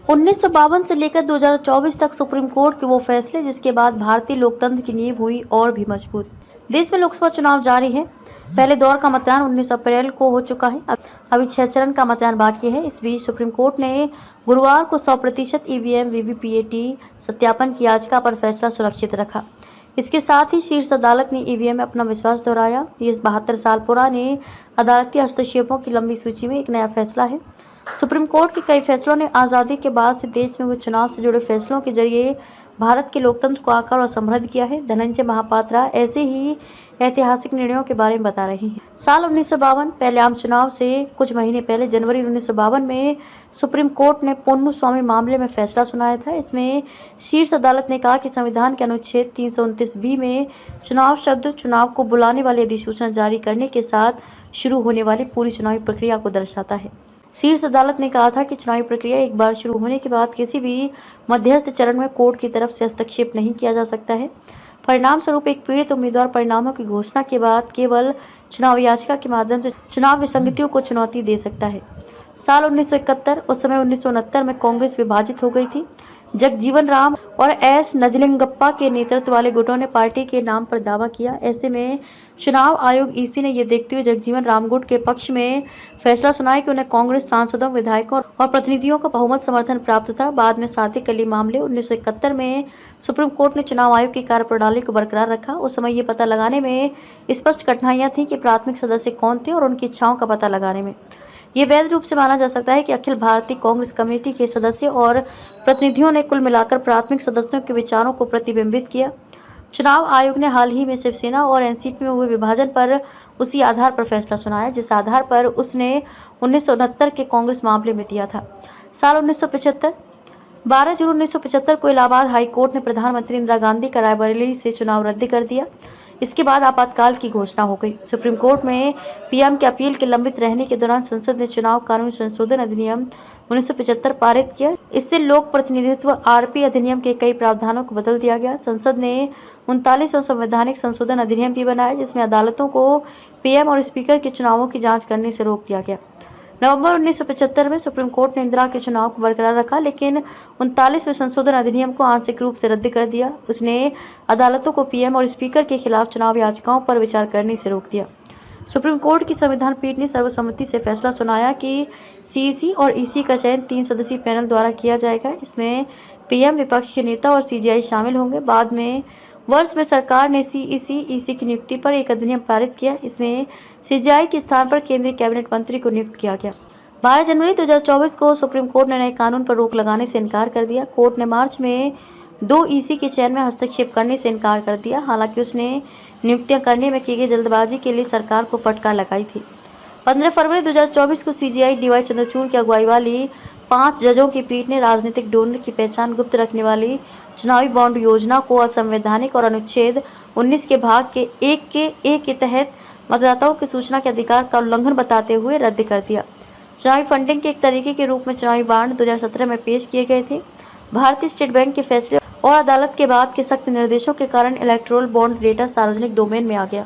1952 से लेकर 2024 तक सुप्रीम कोर्ट के वो फैसले जिसके बाद भारतीय लोकतंत्र की नींव हुई और भी मजबूत। देश में लोकसभा चुनाव जारी है। पहले दौर का मतदान 19 अप्रैल को हो चुका है। अभी 6 चरण का मतदान बाकी है। इस बीच सुप्रीम कोर्ट ने गुरुवार को 100% ईवीएम वीवीपीएटी सत्यापन की याचिका पर फैसला सुरक्षित रखा। इसके साथ ही शीर्ष अदालत ने ईवीएम में अपना विश्वास दोहराया। ये 72 साल पुराने अदालती हस्तक्षेपों की लंबी सूची में एक नया फैसला है। सुप्रीम कोर्ट के कई फैसलों ने आज़ादी के बाद से देश में हुए चुनाव से जुड़े फैसलों के जरिए भारत के लोकतंत्र को आकार और समृद्ध किया है। धनंजय महापात्रा ऐसे ही ऐतिहासिक निर्णयों के बारे में बता रहे हैं। साल 1952 पहले आम चुनाव से कुछ महीने पहले जनवरी 1952 में सुप्रीम कोर्ट ने पोन्नुस्वामी मामले में फैसला सुनाया था। इसमें शीर्ष अदालत ने कहा कि संविधान के अनुच्छेद 329 में चुनाव शब्द चुनाव को बुलाने वाली अधिसूचना जारी करने के साथ शुरू होने वाली पूरी चुनावी प्रक्रिया को दर्शाता है। शीर्ष अदालत ने कहा था कि चुनावी प्रक्रिया एक बार शुरू होने के बाद किसी भी मध्यस्थ चरण में कोर्ट की तरफ से हस्तक्षेप नहीं किया जा सकता है। परिणाम स्वरूप एक पीड़ित उम्मीदवार परिणामों की घोषणा के बाद केवल चुनाव याचिका के माध्यम से चुनाव विसंगतियों को चुनौती दे सकता है। साल 1971 उस समय 1969 में कांग्रेस विभाजित हो गई थी। जगजीवन राम और एस नजलिंगप्पा के नेतृत्व वाले गुटों ने पार्टी के नाम पर दावा किया। ऐसे में चुनाव आयोग ईसी ने यह देखते हुए जगजीवन राम गुट के पक्ष में फैसला सुनाया कि उन्हें कांग्रेस सांसदों, विधायकों और प्रतिनिधियों का बहुमत समर्थन प्राप्त था। बाद में सादिक अली मामले 1971 में सुप्रीम कोर्ट ने चुनाव आयोग की कार्यप्रणाली को बरकरार रखा। उस समय ये पता लगाने में स्पष्ट कठिनाइयां थी कि प्राथमिक सदस्य कौन थे और उनकी इच्छाओं का पता लगाने में ये वैध रूप से माना जा सकता है कि अखिल भारतीय कांग्रेस कमेटी के सदस्य और प्रतिनिधियों ने कुल मिलाकर प्राथमिक सदस्यों के विचारों को प्रतिबिंबित किया। चुनाव आयोग ने हाल ही में शिवसेना और एनसीपी में हुए विभाजन पर उसी आधार पर फैसला सुनाया जिस आधार पर उसने 1969 के कांग्रेस मामले में दिया था। साल 1975 12 जून 1975 को इलाहाबाद हाई कोर्ट ने प्रधानमंत्री इंदिरा गांधी का रायबरेली से चुनाव रद्द कर दिया। इसके बाद आपातकाल की घोषणा हो गई। सुप्रीम कोर्ट में पीएम के अपील के लंबित रहने के दौरान संसद ने चुनाव कानून संशोधन अधिनियम 1975 पारित किया। इससे लोक प्रतिनिधित्व आरपी अधिनियम के कई प्रावधानों को बदल दिया गया। संसद ने 39वां संवैधानिक संशोधन अधिनियम भी बनाया जिसमें अदालतों को पीएम और स्पीकर के चुनावों की जांच करने से रोक दिया गया। नवंबर 1975 में सुप्रीम कोर्ट ने इंदिरा के चुनाव को बरकरार रखा लेकिन 39वें संशोधन अधिनियम को आंशिक रूप से रद्द कर दिया। उसने अदालतों को पीएम और स्पीकर के खिलाफ चुनाव याचिकाओं पर विचार करने से रोक दिया। सुप्रीम कोर्ट की संविधान पीठ ने सर्वसम्मति से फैसला सुनाया कि सीईसी और ईसी का चयन 3 सदस्यीय पैनल द्वारा किया जाएगा। इसमें पीएम, विपक्ष के नेता और सीजेआई शामिल होंगे। बाद में वर्ष में सरकार ने सीईसी, ईसी की नियुक्ति पर एक अधिनियम पारित किया। इसमें सीजेआई के स्थान पर केंद्रीय कैबिनेट मंत्री को नियुक्त किया गया। 12 जनवरी 2024 को सुप्रीम कोर्ट ने नए कानून पर रोक लगाने से इनकार कर दिया। कोर्ट ने मार्च में 2 ईसी के चयन में हस्तक्षेप करने से इनकार कर दिया। हालांकि उसने नियुक्तियां करने में की गई जल्दबाजी के लिए सरकार को फटकार लगाई थी। 15 फरवरी 2024 को सीजेआई डीवाई चंद्रचूड़ की अगुवाई वाली 5 जजों की पीठ ने राजनीतिक डोनर की पहचान गुप्त रखने वाली चुनावी बॉन्ड योजना को असंवैधानिक और अनुच्छेद 19 के भाग के 1 के तहत मतदाताओं की सूचना के अधिकार का उल्लंघन बताते हुए रद्द कर दिया। चुनावी फंडिंग के एक तरीके के रूप में चुनावी बॉन्ड 2017 में पेश किए गए थे। भारतीय स्टेट बैंक के फैसले और अदालत के बाद के सख्त निर्देशों के कारण इलेक्टोरल बॉन्ड डेटा सार्वजनिक डोमेन में आ गया।